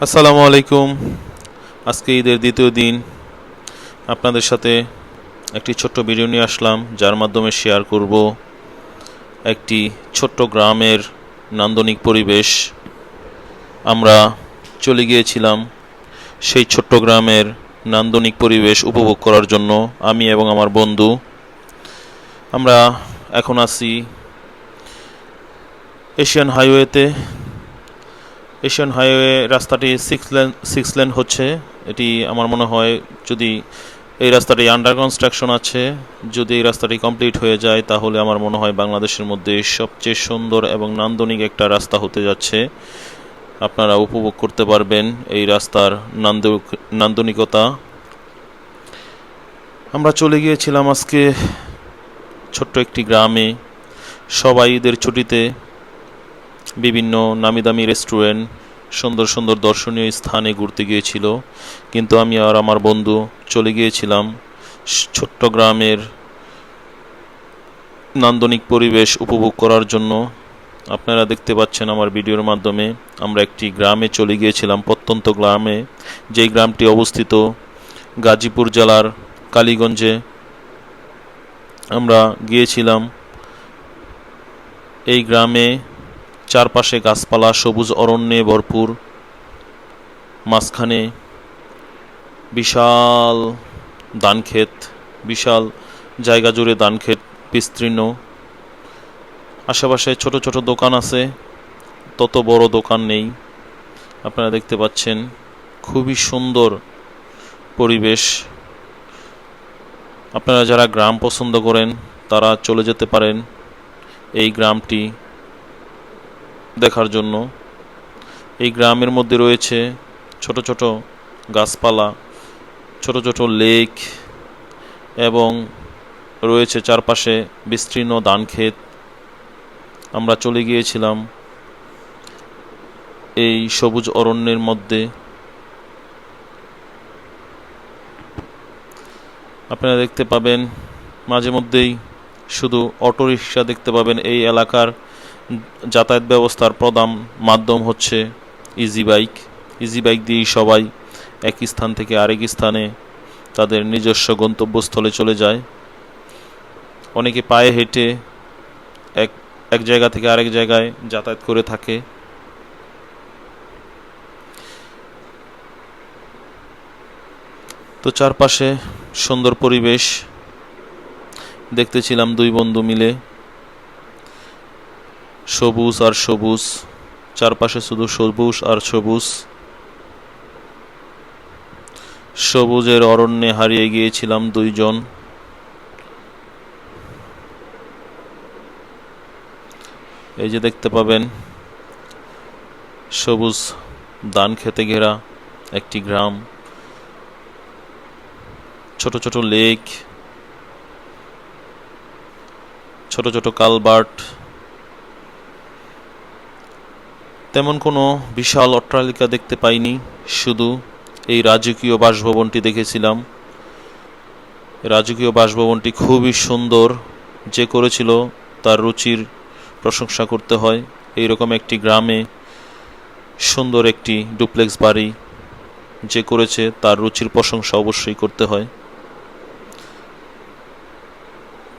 আসসালামু আলাইকুম। আজকে ঈদের দ্বিতীয় দিন আপনাদের সাথে একটি ছোট্ট ভিডিও নিয়ে আসলাম, যার মাধ্যমে শেয়ার করব একটি ছোট্ট গ্রামের নান্দনিক পরিবেশ। আমরা চলে গিয়েছিলাম সেই ছোট্ট গ্রামের নান্দনিক পরিবেশ উপভোগ করার জন্য, আমি এবং আমার বন্ধু। আমরা এখন আছি এশিয়ান হাইওয়েতে। এশিয়ান হাইওয়ে রাস্তাটি সিক্স লেন হচ্ছে। এটি আমার মনে হয়, যদি এই রাস্তাটি আন্ডার কনস্ট্রাকশন আছে, যদি এই রাস্তাটি কমপ্লিট হয়ে যায়, তাহলে আমার মনে হয় বাংলাদেশের মধ্যে সবচেয়ে সুন্দর এবং নান্দনিক একটা রাস্তা হতে যাচ্ছে। আপনারা উপভোগ করতে পারবেন এই রাস্তার নান্দনিকতা। আমরা চলে গিয়েছিলাম আজকে ছোট্ট একটি গ্রামে। সবাই ঈদের ছুটিতে বিভিন্ন নামি দামি রেস্টুরেন্ট, সুন্দর সুন্দর দর্শনীয় স্থানে ঘুরতে গিয়েছিল, কিন্তু আমি আর আমার বন্ধু চলে গিয়েছিলাম ছোট্ট গ্রামের নান্দনিক পরিবেশ উপভোগ করার জন্য। আপনারা দেখতে পাচ্ছেন আমার ভিডিওর মাধ্যমে, আমরা একটি গ্রামে চলে গিয়েছিলাম, প্রত্যন্ত গ্রামে। যেই গ্রামটি অবস্থিত গাজীপুর জেলার কালীগঞ্জে। আমরা গিয়েছিলাম এই গ্রামে। চারপাশে গাছপালা, সবুজ অরণ্যে ভরপুর। মাঝখানে বিশাল ধানক্ষেত, বিশাল জায়গা জুড়ে ধানক্ষেত বিস্তীর্ণ। আশেপাশে ছোট ছোট দোকান আছে, তত বড় দোকান নেই। আপনারা দেখতে পাচ্ছেন খুবই সুন্দর পরিবেশ। আপনারা যারা গ্রাম পছন্দ করেন তারা চলে যেতে পারেন এই গ্রামটি দেখার জন্য। এই গ্রামের মধ্যে রয়েছে ছোট ছোট গাছপালা, ছোট ছোট লেক, এবং রয়েছে চারপাশে বিস্তীর্ণ ধানক্ষেত। আমরা চলে গিয়েছিলাম এই সবুজ অরণ্যের মধ্যে। আপনারা দেখতে পাবেন মাঝে মধ্যেই শুধু অটোরিকশা দেখতে পাবেন। এই এলাকার যাতায়াত ব্যবস্থার প্রধান মাধ্যম হচ্ছে ইজি বাইক। ইজি বাইক দিয়েই সবাই এক স্থান থেকে আরেক স্থানে তাদের নিজস্ব গন্তব্যস্থলে চলে যায়। অনেকে পায়ে হেঁটে এক জায়গা থেকে আরেক জায়গায় যাতায়াত করে থাকে। তো চারপাশে সুন্দর পরিবেশ দেখতেছিলাম দুই বন্ধু মিলে। সবুজ আর সবুজ, চারপাশে শুধু সবুজ আর সবুজ। সবুজের অরণ্যে হারিয়ে গিয়েছিলাম দুইজন। এই যে দেখতে পাবেন সবুজ ধান খেতে ঘেরা একটি গ্রাম, ছোট ছোট লেক, ছোট ছোট কালভার্ট। তেমন কোনো বিশাল অট্টালিকা দেখতে পাইনি, শুধু এই রাজকীয় বাসভবনটি দেখেছিলাম। রাজকীয় বাসভবনটি খুবই সুন্দর। যে করেছিল তার রুচির প্রশংসা করতে হয়। এইরকম একটি গ্রামে সুন্দর একটি ডুপ্লেক্স বাড়ি যে করেছে তার রুচির প্রশংসা অবশ্যই করতে হয়।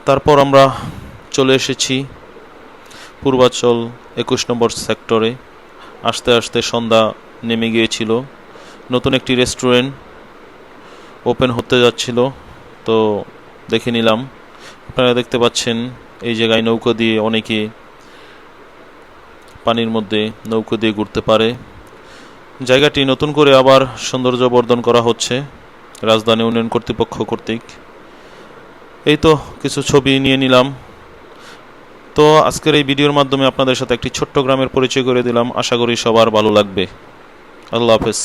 তারপর আমরা চলে এসেছি পূর্বাচল 21 নম্বর সেক্টরে। আস্তে আস্তে সন্ধ্যা নেমে গিয়েছিল। নতুন একটি রেস্টুরেন্ট ওপেন হতে যাচ্ছিল, তো দেখে নিলাম। আপনারা দেখতে পাচ্ছেন এই জায়গায় নৌকো দিয়ে অনেকে পানির মধ্যে নৌকো দিয়ে ঘুরতে পারে। জায়গাটি নতুন করে আবার সৌন্দর্য বর্ধন করা হচ্ছে রাজধানী উন্নয়ন কর্তৃপক্ষ কর্তৃক। এই তো কিছু ছবি নিয়ে নিলাম। তো আজকের এই ভিডিওর মাধ্যমে আপনাদের সাথে একটি ছোট্ট গ্রামের পরিচয় করে দিলাম। আশা করি সবার ভালো লাগবে। আল্লাহ হাফেজ।